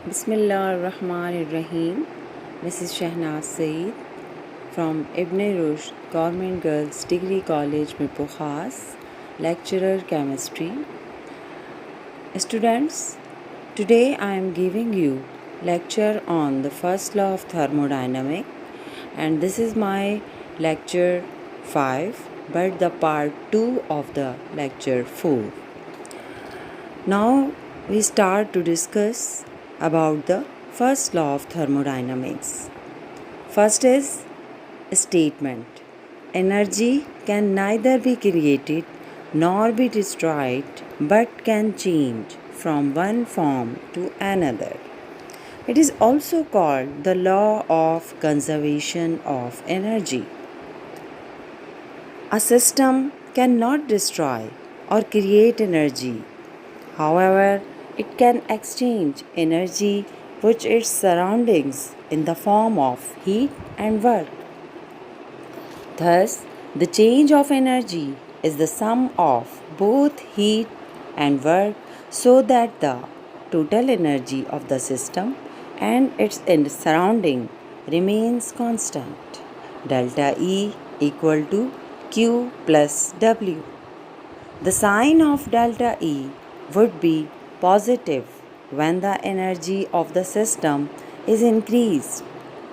Bismillahirrahmanirrahim. This is Shahnaz Saeed from Ibn-e-Rushed Government Girls Degree College, Mirpurkhas, lecturer chemistry. Students, today I am giving you lecture on the first law of thermodynamic, and this is my lecture 5, but the part 2 of the lecture 4. Now we start to discuss about the first law of thermodynamics. First is statement. Energy can neither be created nor be destroyed but can change from one form to another. It is also called the law of conservation of energy. A system cannot destroy or create energy. However, it can exchange energy with its surroundings in the form of heat and work. Thus, the change of energy is the sum of both heat and work so that the total energy of the system and its surrounding remains constant. Delta E equal to Q plus W. The sign of delta E would be positive when the energy of the system is increased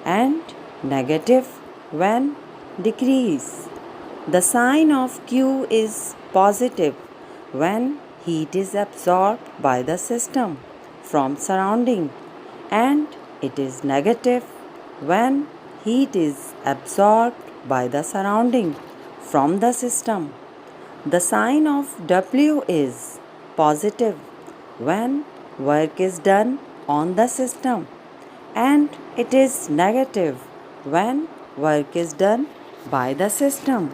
and negative when decreased. The sign of Q is positive when heat is absorbed by the system from surrounding, and it is negative when heat is absorbed by the surrounding from the system. The sign of W is positive when work is done on the system, and it is negative when work is done by the system.